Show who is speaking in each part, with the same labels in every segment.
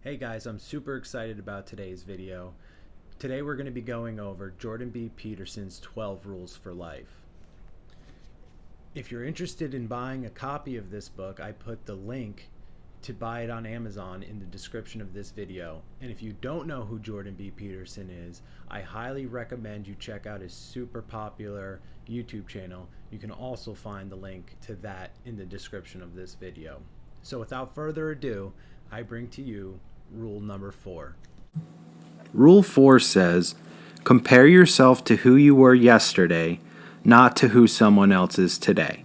Speaker 1: Hey guys, I'm super excited about today's video. Today we're going to be going over Jordan B Peterson's 12 Rules for Life. If you're interested in buying a copy of this book, I put the link to buy it on Amazon in the description of this video. And if you don't know who Jordan B Peterson is, I highly recommend you check out his super popular YouTube channel. You can also find the link to that in the description of this video. So without further ado, I bring to you Rule number 4.
Speaker 2: Rule 4 says, compare yourself to who you were yesterday, not to who someone else is today.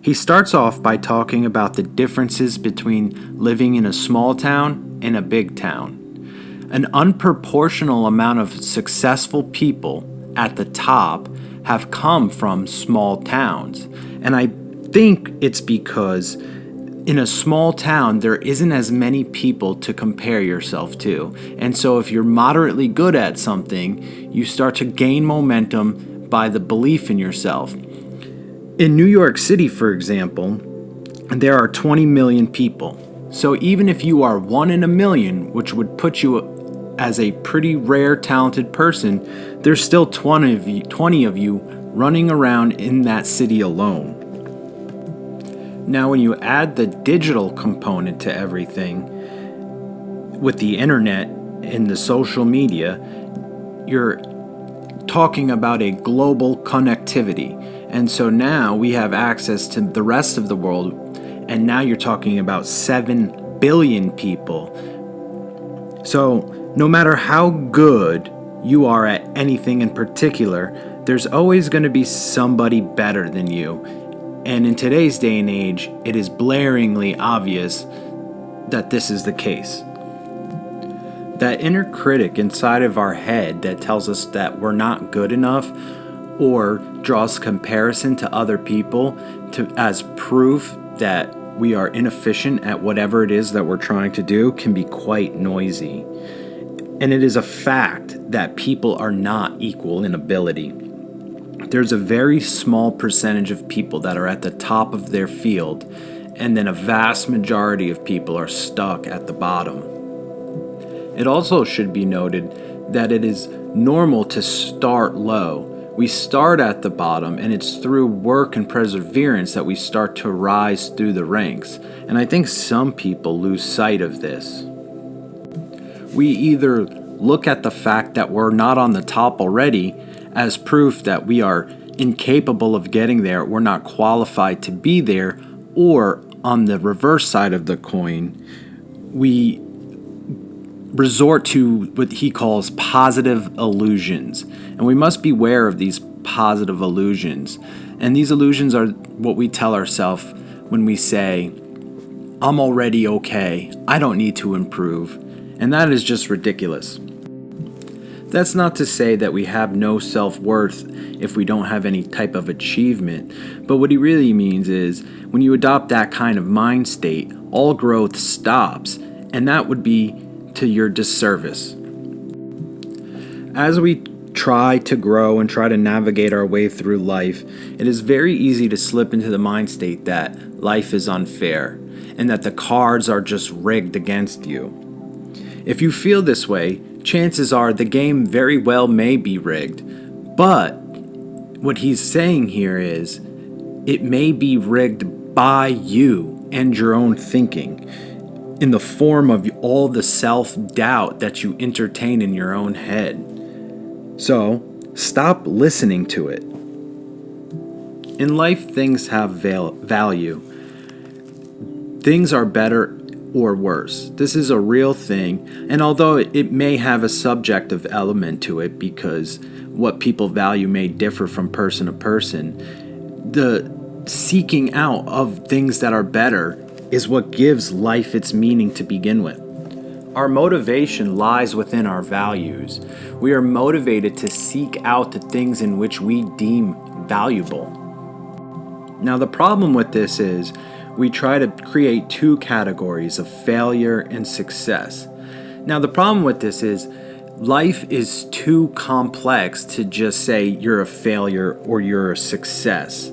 Speaker 2: He starts off by talking about the differences between living in a small town and a big town. An unproportional amount of successful people at the top have come from small towns. And I think it's because in a small town, there isn't as many people to compare yourself to. And so if you're moderately good at something, you start to gain momentum by the belief in yourself. In New York City, for example, there are 20 million people. So even if you are 1 in a million, which would put you as a pretty rare, talented person, there's still 20 of you running around in that city alone. Now, when you add the digital component to everything, with the internet and the social media, you're talking about a global connectivity. And so now we have access to the rest of the world, and now you're talking about 7 billion people. So no matter how good you are at anything in particular, there's always going to be somebody better than you. And in today's day and age, it is blaringly obvious that this is the case. That inner critic inside of our head that tells us that we're not good enough or draws comparison to other people as proof that we are inefficient at whatever it is that we're trying to do can be quite noisy. And it is a fact that people are not equal in ability. There's a very small percentage of people that are at the top of their field, and then a vast majority of people are stuck at the bottom. It also should be noted that it is normal to start low. We start at the bottom, and it's through work and perseverance that we start to rise through the ranks. And I think some people lose sight of this. We either look at the fact that we're not on the top already as proof that we are incapable of getting there, we're not qualified to be there, or on the reverse side of the coin, we resort to what he calls positive illusions. And we must beware of these positive illusions. And these illusions are what we tell ourselves when we say, I'm already okay, I don't need to improve. And that is just ridiculous. That's not to say that we have no self-worth if we don't have any type of achievement, but what he really means is when you adopt that kind of mind state, all growth stops, and that would be to your disservice. As we try to grow and try to navigate our way through life, it is very easy to slip into the mind state that life is unfair and that the cards are just rigged against you. If you feel this way, chances are the game very well may be rigged, but what he's saying here is it may be rigged by you and your own thinking in the form of all the self-doubt that you entertain in your own head. So stop listening to it. In life, things have value. Things are better or worse. This is a real thing, and although it may have a subjective element to it because what people value may differ from person to person, the seeking out of things that are better is what gives life its meaning to begin with. Our motivation lies within our values. We are motivated to seek out the things in which we deem valuable. Now, the problem with this is we try to create two categories of failure and success. Now, the problem with this is life is too complex to just say you're a failure or you're a success.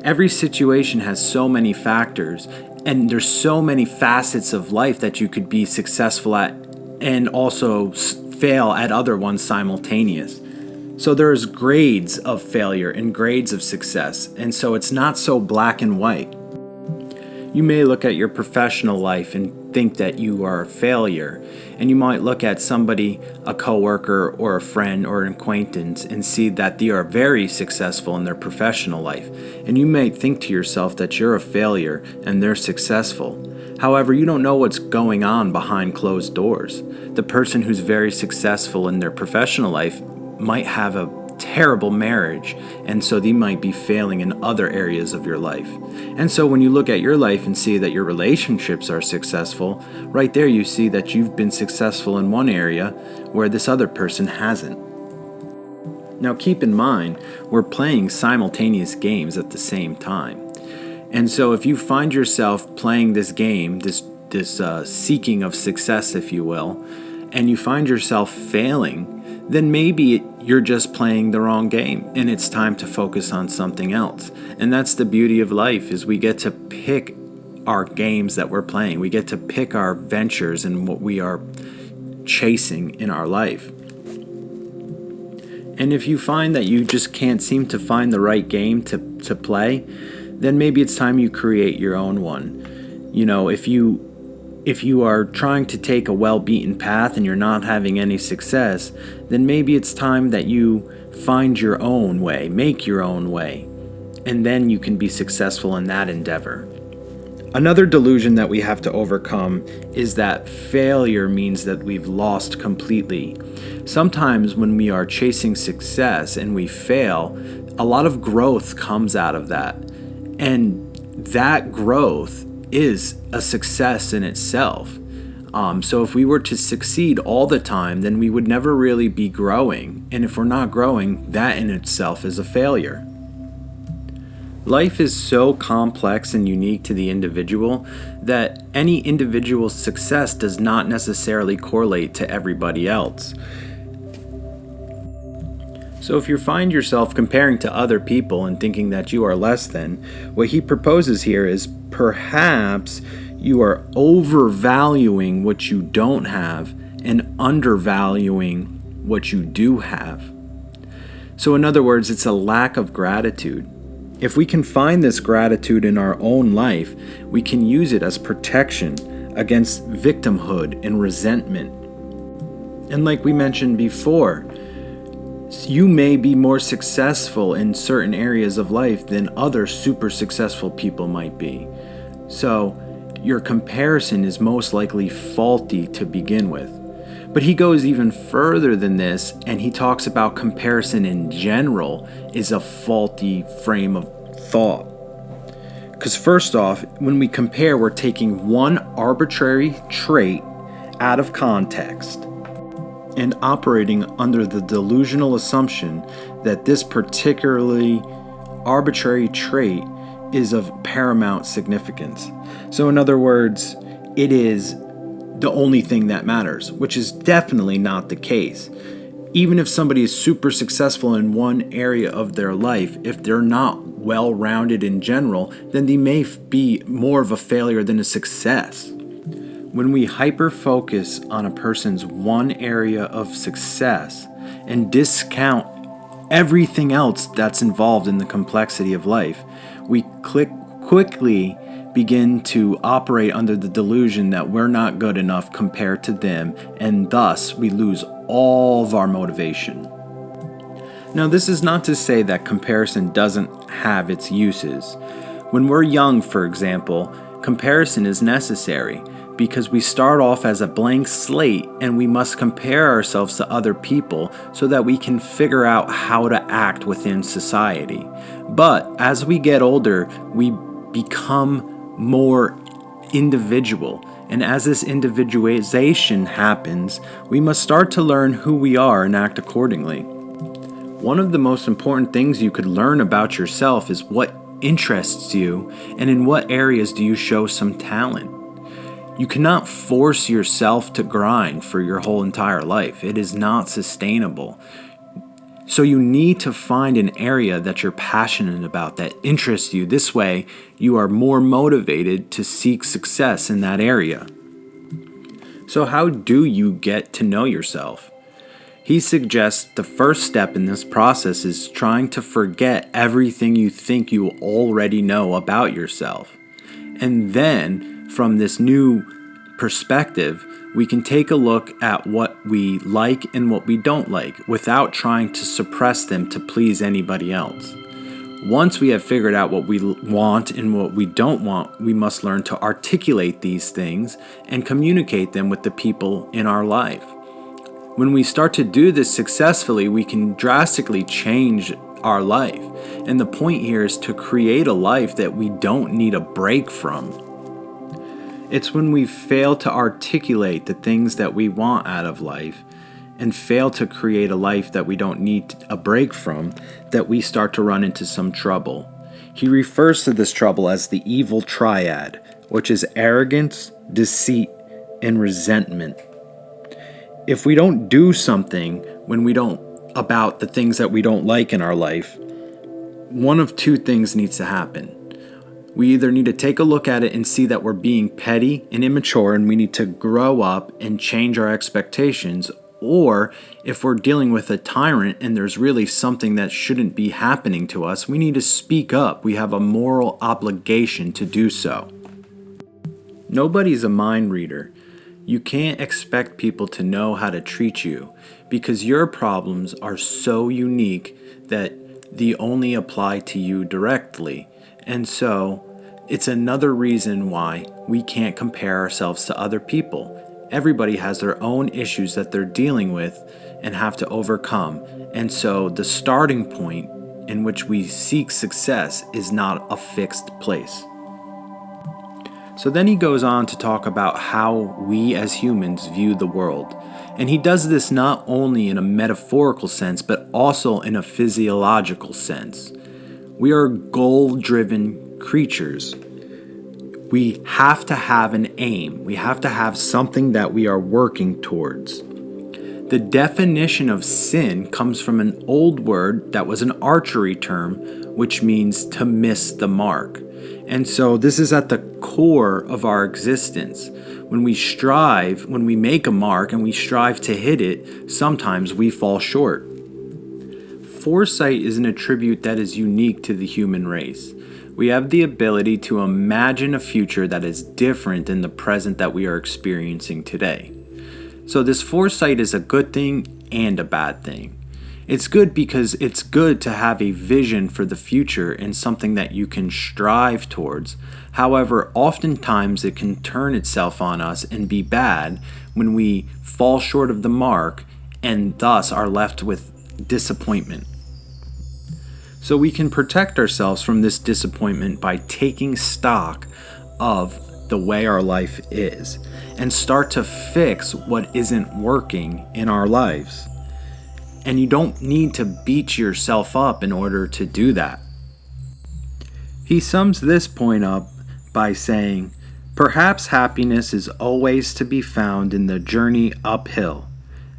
Speaker 2: Every situation has so many factors, And there's so many facets of life that you could be successful at and also fail at other ones simultaneous. So there's grades of failure and grades of success, and so it's not so black and white. You may look at your professional life and think that you are a failure, and you might look at somebody, a coworker or a friend or an acquaintance, and see that they are very successful in their professional life, and you may think to yourself that you're a failure and they're successful. However, you don't know what's going on behind closed doors. The person who's very successful in their professional life might have a terrible marriage, and so they might be failing in other areas of your life. And so when you look at your life and see that your relationships are successful, right there you see that you've been successful in one area where this other person hasn't. Now keep in mind, we're playing simultaneous games at the same time. And so if you find yourself playing this game, this seeking of success, if you will, and you find yourself failing, then maybe you're just playing the wrong game and it's time to focus on something else. And that's the beauty of life, is we get to pick our games that we're playing. We get to pick our ventures and what we are chasing in our life. And if you find that you just can't seem to find the right game to play, then maybe it's time you create your own one. You know, if you are trying to take a well-beaten path and you're not having any success, then maybe it's time that you find your own way, make your own way, and then you can be successful in that endeavor. Another delusion that we have to overcome is that failure means that we've lost completely. Sometimes when we are chasing success and we fail, a lot of growth comes out of that. And that growth is a success in itself. So if we were to succeed all the time, then we would never really be growing. And if we're not growing, that in itself is a failure. Life is so complex and unique to the individual that any individual's success does not necessarily correlate to everybody else. So if you find yourself comparing to other people and thinking that you are less than, what he proposes here is perhaps you are overvaluing what you don't have and undervaluing what you do have. So in other words, it's a lack of gratitude. If we can find this gratitude in our own life, we can use it as protection against victimhood and resentment. And like we mentioned before, you may be more successful in certain areas of life than other super successful people might be. So your comparison is most likely faulty to begin with. But he goes even further than this, and he talks about comparison in general is a faulty frame of thought. Because first off, when we compare, we're taking one arbitrary trait out of context and operating under the delusional assumption that this particularly arbitrary trait is of paramount significance. So in other words, it is the only thing that matters, which is definitely not the case. Even if somebody is super successful in one area of their life, if they're not well-rounded in general, then they may be more of a failure than a success. When we hyper-focus on a person's one area of success and discount everything else that's involved in the complexity of life, we quickly begin to operate under the delusion that we're not good enough compared to them, and thus we lose all of our motivation. Now, this is not to say that comparison doesn't have its uses. When we're young, for example, comparison is necessary because we start off as a blank slate and we must compare ourselves to other people so that we can figure out how to act within society. But as we get older, we become more individual. And as this individualization happens, we must start to learn who we are and act accordingly. One of the most important things you could learn about yourself is what interests you and in what areas do you show some talent. You cannot force yourself to grind for your whole entire life. It is not sustainable. So you need to find an area that you're passionate about, that interests you. This way, you are more motivated to seek success in that area. So how do you get to know yourself? He suggests the first step in this process is trying to forget everything you think you already know about yourself. And then, from this new perspective, we can take a look at what we like and what we don't like without trying to suppress them to please anybody else. Once we have figured out what we want and what we don't want, we must learn to articulate these things and communicate them with the people in our life. When we start to do this successfully, we can drastically change our life. And the point here is to create a life that we don't need a break from. It's when we fail to articulate the things that we want out of life and fail to create a life that we don't need a break from that we start to run into some trouble. He refers to this trouble as the evil triad, which is arrogance, deceit, and resentment. If we don't do something about the things that we don't like in our life, one of two things needs to happen. We either need to take a look at it and see that we're being petty and immature and we need to grow up and change our expectations, or if we're dealing with a tyrant and there's really something that shouldn't be happening to us, we need to speak up. We have a moral obligation to do so. Nobody's a mind reader. You can't expect people to know how to treat you because your problems are so unique that they only apply to you directly. And so it's another reason why we can't compare ourselves to other people. Everybody has their own issues that they're dealing with and have to overcome. And so the starting point in which we seek success is not a fixed place. So then he goes on to talk about how we as humans view the world. And he does this not only in a metaphorical sense, but also in a physiological sense. We are goal-driven creatures. We have to have an aim. We have to have something that we are working towards. The definition of sin comes from an old word that was an archery term, which means to miss the mark. And so this is at the core of our existence. When we make a mark and we strive to hit it, sometimes we fall short. Foresight is an attribute that is unique to the human race. We have the ability to imagine a future that is different than the present that we are experiencing today. So this foresight is a good thing and a bad thing. It's good because it's good to have a vision for the future and something that you can strive towards. However, oftentimes it can turn itself on us and be bad when we fall short of the mark and thus are left with disappointment. So we can protect ourselves from this disappointment by taking stock of the way our life is and start to fix what isn't working in our lives. And you don't need to beat yourself up in order to do that. He sums this point up by saying, "Perhaps happiness is always to be found in the journey uphill,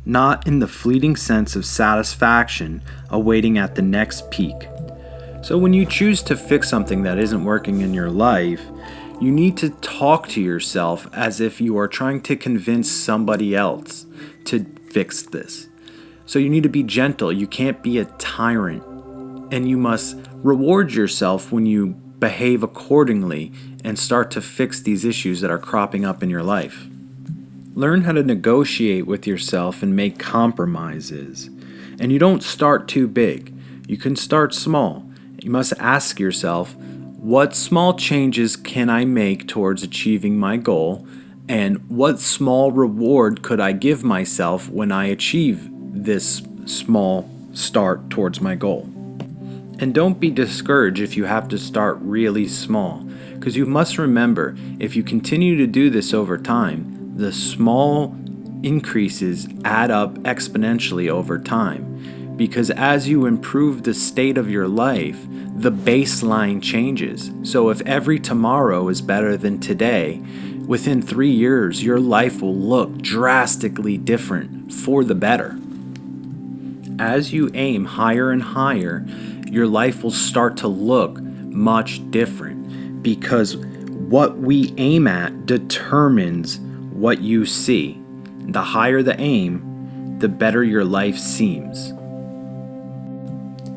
Speaker 2: not in the fleeting sense of satisfaction awaiting at the next peak." So when you choose to fix something that isn't working in your life, you need to talk to yourself as if you are trying to convince somebody else to fix this. So you need to be gentle. You can't be a tyrant. And you must reward yourself when you behave accordingly and start to fix these issues that are cropping up in your life. Learn how to negotiate with yourself and make compromises. And you don't start too big. You can start small. You must ask yourself, what small changes can I make towards achieving my goal? And what small reward could I give myself when I achieve this small start towards my goal? And don't be discouraged if you have to start really small, because you must remember, if you continue to do this over time, the small increases add up exponentially over time. Because as you improve the state of your life, the baseline changes. So if every tomorrow is better than today, within 3 years, your life will look drastically different for the better. as you aim higher and higher, your life will start to look much different, because what we aim at determines what you see. The higher the aim, the better your life seems.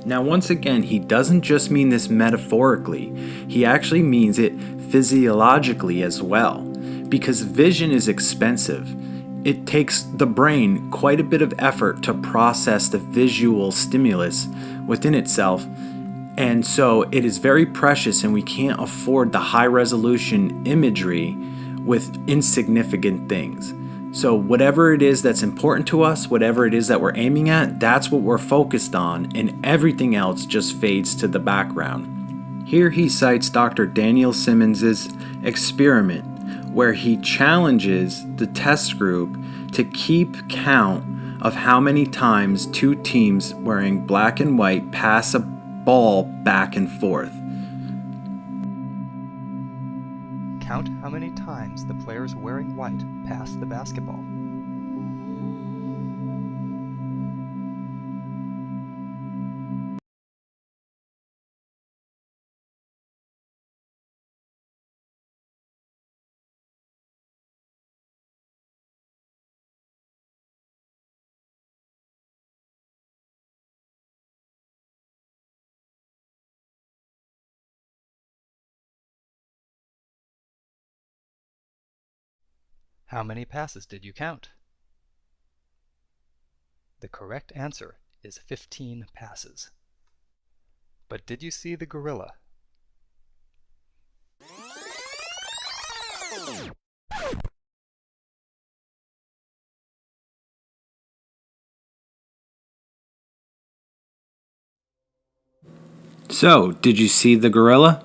Speaker 2: Now, once again, he doesn't just mean this metaphorically, he actually means it physiologically as well, because vision is expensive. It takes the brain quite a bit of effort to process the visual stimulus within itself, and so it is very precious, and we can't afford the high resolution imagery with insignificant things. So whatever it is that's important to us, whatever it is that we're aiming at, that's what we're focused on, and everything else just fades to the background. Here he cites Dr. Daniel Simmons's experiment, where he challenges the test group to keep count of how many times two teams wearing black and white pass a ball back and forth.
Speaker 3: Count how many times the players wearing white pass the basketball. How many passes did you count? The correct answer is 15 passes. But did you see the gorilla?
Speaker 2: So, did you see the gorilla?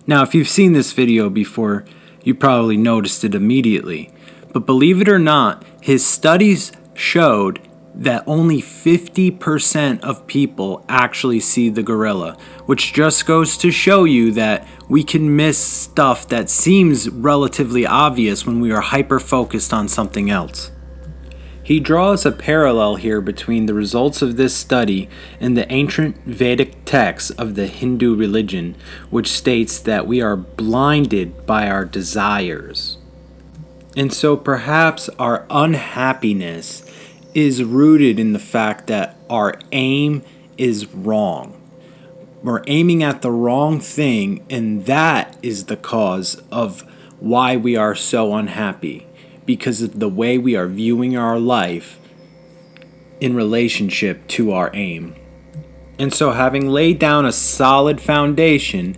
Speaker 2: Now, if you've seen this video before, you probably noticed it immediately. But believe it or not, his studies showed that only 50% of people actually see the gorilla, which just goes to show you that we can miss stuff that seems relatively obvious when we are hyper-focused on something else. He draws a parallel here between the results of this study and the ancient Vedic texts of the Hindu religion, which states that we are blinded by our desires. And so perhaps our unhappiness is rooted in the fact that our aim is wrong. We're aiming at the wrong thing, and that is the cause of why we are so unhappy, because of the way we are viewing our life in relationship to our aim. And so, having laid down a solid foundation,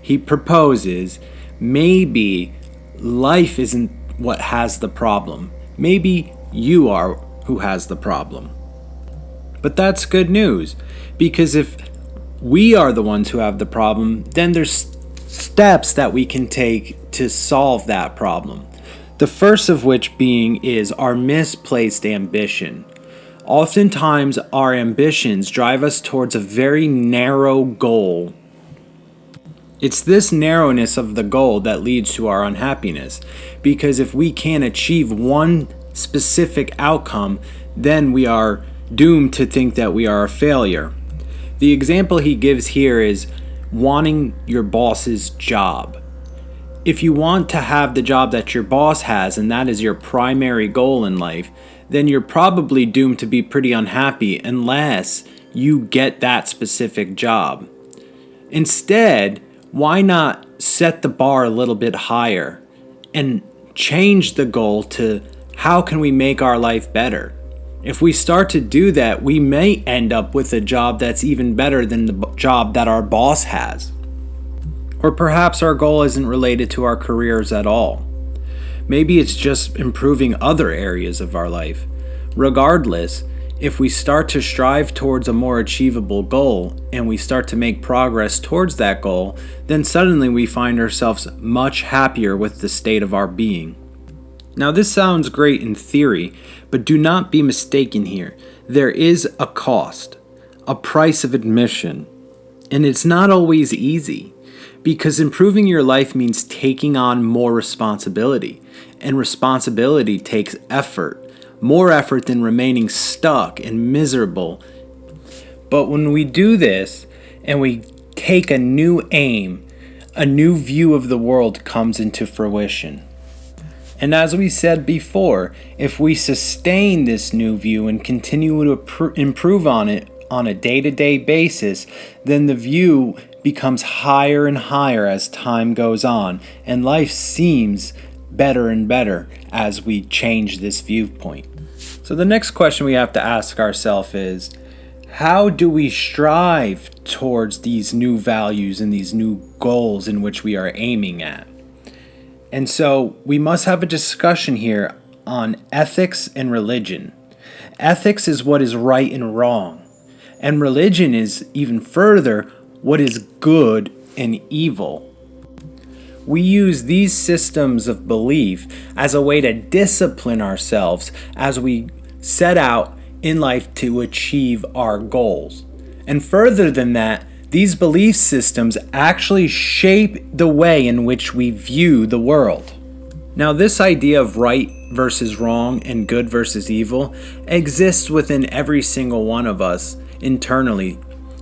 Speaker 2: he proposes maybe life isn't what has the problem. Maybe you are who has the problem. But that's good news, because if we are the ones who have the problem, then there's steps that we can take to solve that problem. The first of which being is our misplaced ambition. Oftentimes, our ambitions drive us towards a very narrow goal. It's this narrowness of the goal that leads to our unhappiness, because if we can't achieve one specific outcome, then we are doomed to think that we are a failure. The example he gives here is wanting your boss's job. If you want to have the job that your boss has, and that is your primary goal in life, then you're probably doomed to be pretty unhappy unless you get that specific job. Instead, why not set the bar a little bit higher and change the goal to how can we make our life better? If we start to do that, we may end up with a job that's even better than the job that our boss has. Or perhaps our goal isn't related to our careers at all. Maybe it's just improving other areas of our life. Regardless, if we start to strive towards a more achievable goal and we start to make progress towards that goal, then suddenly we find ourselves much happier with the state of our being. Now, this sounds great in theory, but do not be mistaken here. There is a cost, a price of admission, and it's not always easy, because improving your life means taking on more responsibility, and responsibility takes effort. More effort than remaining stuck and miserable But when we do this and we take a new aim, a new view of the world comes into fruition. And as we said before, if we sustain this new view and continue to improve on it on a day-to-day basis, then the view becomes higher and higher as time goes on, and life seems better and better as we change this viewpoint. So the next question we have to ask ourselves is, how do we strive towards these new values and these new goals in which we are aiming at? And so we must have a discussion here on ethics and religion. Ethics is what is right and wrong, and religion is even further what is good and evil. We use these systems of belief as a way to discipline ourselves as we set out in life to achieve our goals. And further than that, these belief systems actually shape the way in which we view the world. Now, this idea of right versus wrong and good versus evil exists within every single one of us internally.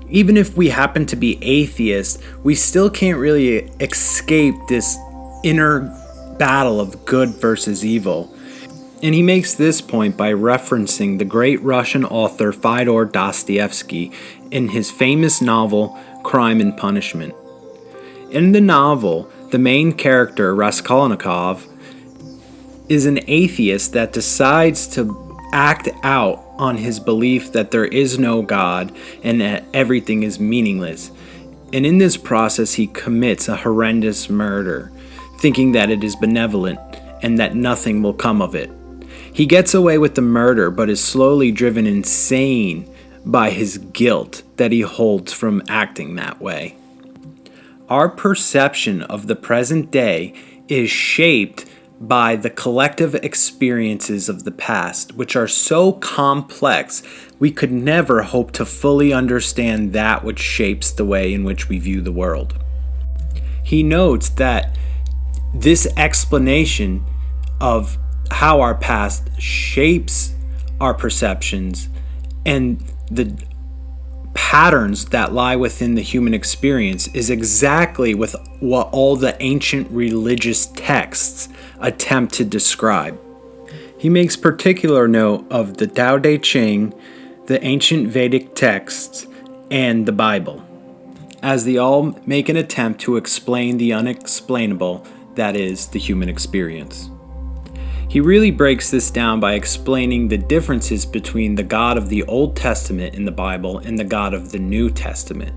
Speaker 2: Even if we happen to be atheists, we still can't really escape this inner battle of good versus evil. And he makes this point by referencing the great Russian author Fyodor Dostoevsky in his famous novel Crime and Punishment. In the novel, the main character, Raskolnikov, is an atheist that decides to act out on his belief that there is no God and that everything is meaningless. And in this process, he commits a horrendous murder, thinking that it is benevolent and that nothing will come of it. He gets away with the murder, but is slowly driven insane by his guilt that he holds from acting that way. Our perception of the present day is shaped by the collective experiences of the past, which are so complex we could never hope to fully understand that which shapes the way in which we view the world. He notes that this explanation of how our past shapes our perceptions and the patterns that lie within the human experience is exactly with what all the ancient religious texts attempt to describe. He makes particular note of the Tao Te Ching, the ancient Vedic texts, and the Bible, as they all make an attempt to explain the unexplainable, that is, the human experience. He really breaks this down by explaining the differences between the God of the Old Testament in the Bible and the God of the New Testament.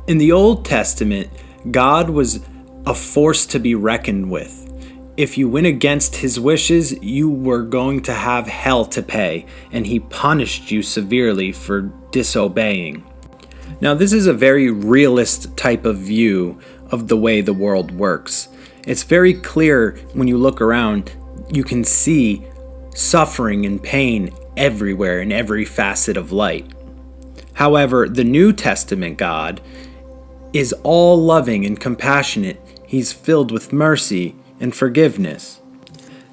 Speaker 2: In the Old Testament, God was a force to be reckoned with. If you went against his wishes, you were going to have hell to pay, and he punished you severely for disobeying. Now, this is a very realist type of view of the way the world works. It's very clear when you look around. You can see suffering and pain everywhere in every facet of light. However, the New Testament God is all loving and compassionate. He's filled with mercy and forgiveness.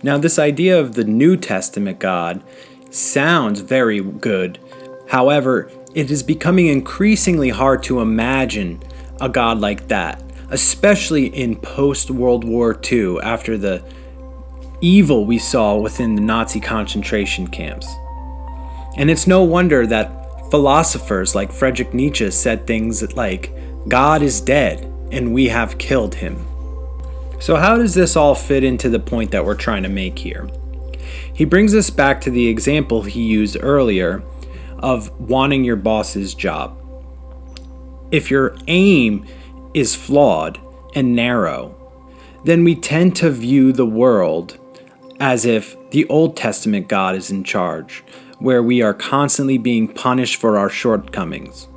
Speaker 2: Now, this idea of the New Testament God sounds very good. However, it is becoming increasingly hard to imagine a God like that, especially in post-World War II after the evil we saw within the Nazi concentration camps. And it's no wonder that philosophers like Friedrich Nietzsche said things like, God is dead and we have killed him. So how does this all fit into the point that we're trying to make here? He brings us back to the example he used earlier of wanting your boss's job. If your aim is flawed and narrow, then we tend to view the world as if the Old Testament God is in charge, where we are constantly being punished for our shortcomings.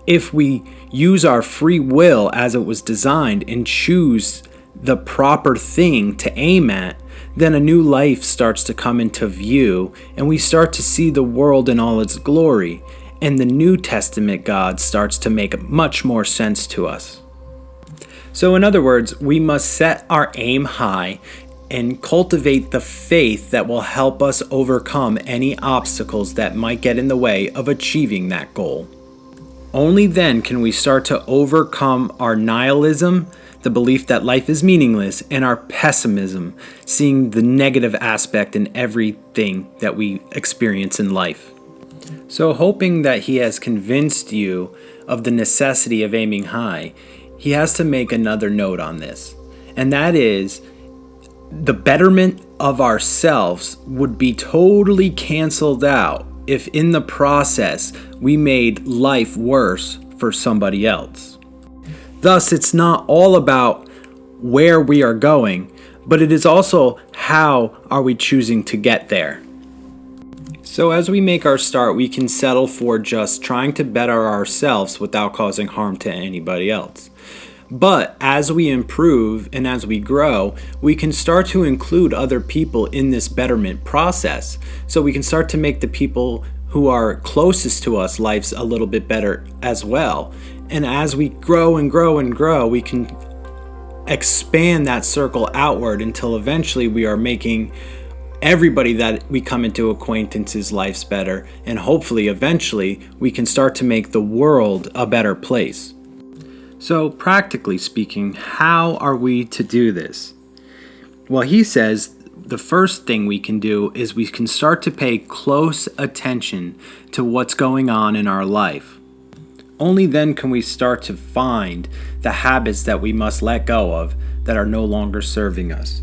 Speaker 2: If we use our free will as it was designed and choose the proper thing to aim at, then a new life starts to come into view, and we start to see the world in all its glory, and the New Testament God starts to make much more sense to us. So in other words, we must set our aim high and cultivate the faith that will help us overcome any obstacles that might get in the way of achieving that goal. Only then can we start to overcome our nihilism, the belief that life is meaningless, and our pessimism, seeing the negative aspect in everything that we experience in life. So, hoping that he has convinced you of the necessity of aiming high, he has to make another note on this, and that is the betterment of ourselves would be totally canceled out if in the process we made life worse for somebody else. Thus, it's not all about where we are going, but it is also how are we choosing to get there. So as we make our start, we can settle for just trying to better ourselves without causing harm to anybody else. But as we improve and as we grow, we can start to include other people in this betterment process. So we can start to make the people who are closest to us lives a little bit better as well. And as we grow and grow and grow, we can expand that circle outward until eventually we are making everybody that we come into acquaintance's lives better. And hopefully, eventually, we can start to make the world a better place. So, practically speaking, how are we to do this? Well, he says the first thing we can do is we can start to pay close attention to what's going on in our life. Only then can we start to find the habits that we must let go of that are no longer serving us.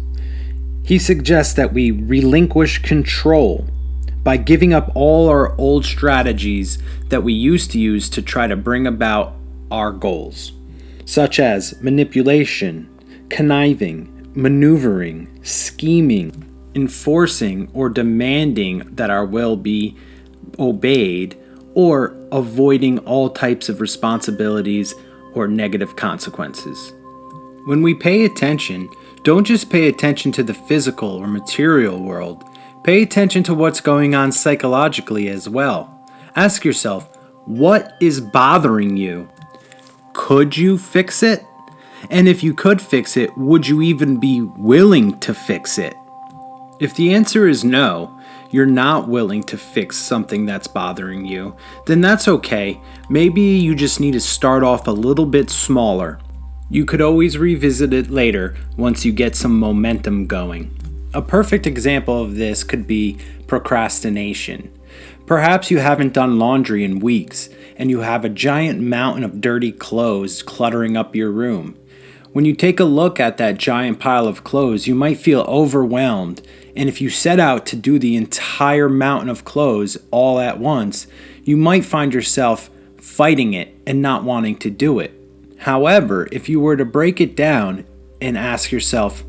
Speaker 2: He suggests that we relinquish control by giving up all our old strategies that we used to use to try to bring about our goals, such as manipulation, conniving, maneuvering, scheming, enforcing or demanding that our will be obeyed, or avoiding all types of responsibilities or negative consequences. When we pay attention, don't just pay attention to the physical or material world. Pay attention to what's going on psychologically as well. Ask yourself, what is bothering you? Could you fix it? And if you could fix it, would you even be willing to fix it? If the answer is no, you're not willing to fix something that's bothering you, then that's okay. Maybe you just need to start off a little bit smaller. You could always revisit it later once you get some momentum going. A perfect example of this could be procrastination. Perhaps you haven't done laundry in weeks, and you have a giant mountain of dirty clothes cluttering up your room. When you take a look at that giant pile of clothes, you might feel overwhelmed, and if you set out to do the entire mountain of clothes all at once, you might find yourself fighting it and not wanting to do it. However, if you were to break it down and ask yourself,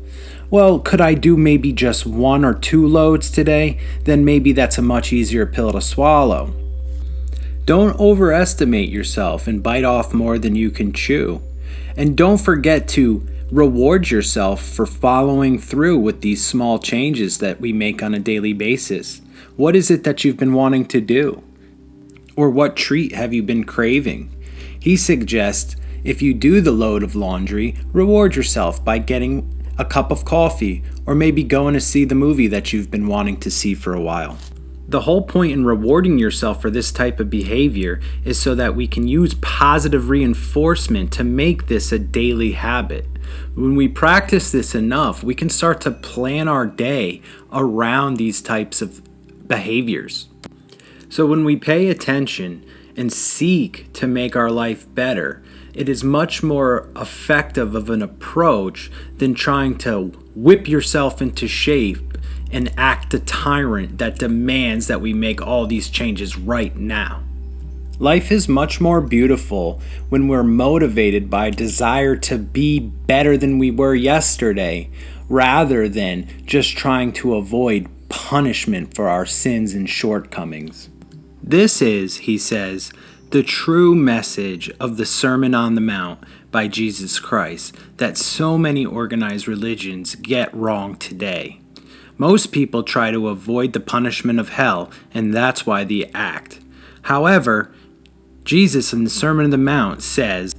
Speaker 2: well, could I do maybe just 1 or 2 loads today? Then maybe that's a much easier pill to swallow. Don't overestimate yourself and bite off more than you can chew. And don't forget to reward yourself for following through with these small changes that we make on a daily basis. What is it that you've been wanting to do? Or what treat have you been craving? He suggests if you do the load of laundry, reward yourself by getting a cup of coffee or maybe going to see the movie that you've been wanting to see for a while. The whole point in rewarding yourself for this type of behavior is so that we can use positive reinforcement to make this a daily habit. When we practice this enough, we can start to plan our day around these types of behaviors. So when we pay attention and seek to make our life better, it is much more effective of an approach than trying to whip yourself into shape and act the tyrant that demands that we make all these changes right now. Life is much more beautiful when we're motivated by a desire to be better than we were yesterday, rather than just trying to avoid punishment for our sins and shortcomings. This is, he says, the true message of the Sermon on the Mount by Jesus Christ that so many organized religions get wrong today. Most people try to avoid the punishment of hell, and that's why they act. However, Jesus in the Sermon on the Mount says,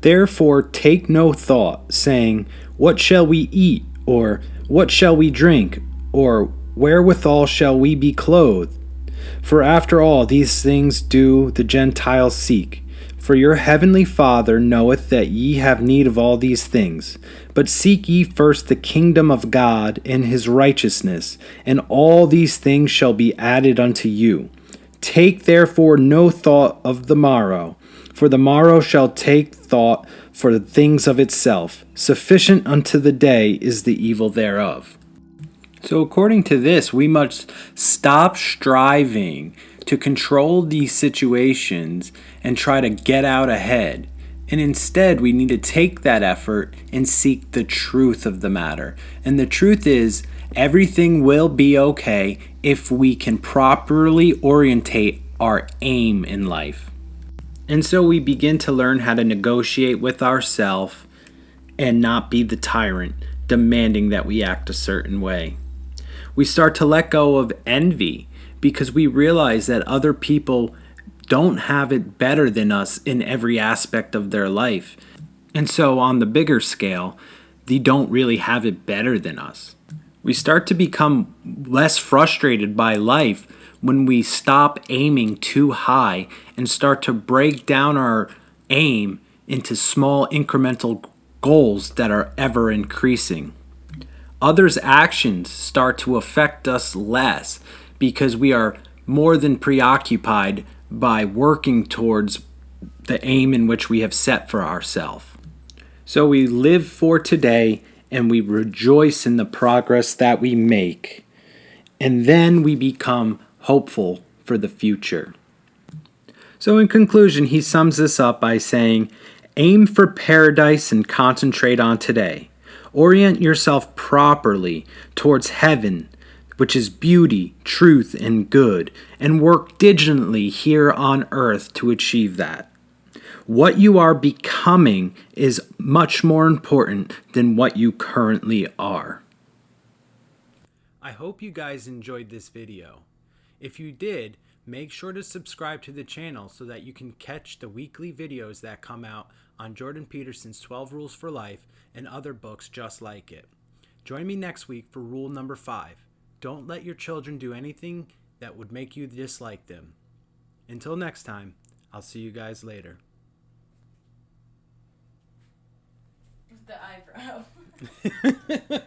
Speaker 2: "Therefore take no thought, saying, 'What shall we eat?' or What shall we drink? Or wherewithal shall we be clothed? For after all these things do the Gentiles seek. For your heavenly Father knoweth that ye have need of all these things. But seek ye first the kingdom of God and his righteousness, and all these things shall be added unto you. Take therefore no thought of the morrow, for the morrow shall take thought for the things of itself. Sufficient unto the day is the evil thereof. So according to this, we must stop striving to control these situations and try to get out ahead. And instead, we need to take that effort and seek the truth of the matter. And the truth is, everything will be okay if we can properly orientate our aim in life. And so we begin to learn how to negotiate with ourselves and not be the tyrant, demanding that we act a certain way. We start to let go of envy because we realize that other people don't have it better than us in every aspect of their life. And so on the bigger scale, they don't really have it better than us. We start to become less frustrated by life when we stop aiming too high and start to break down our aim into small incremental goals that are ever increasing. Others' actions start to affect us less because we are more than preoccupied by working towards the aim in which we have set for ourselves. So we live for today and we rejoice in the progress that we make. And then we become hopeful for the future. So in conclusion, he sums this up by saying, aim for paradise and concentrate on today. Orient yourself properly towards heaven, which is beauty, truth, and good, and work diligently here on earth to achieve that. What you are becoming is much more important than what you currently are.
Speaker 1: I hope you guys enjoyed this video. If you did, make sure to subscribe to the channel so that you can catch the weekly videos that come out on Jordan Peterson's 12 Rules for Life and other books just like it. Join me next week for rule number 5. Don't let your children do anything that would make you dislike them. Until next time, I'll see you guys later.
Speaker 4: The eyebrow.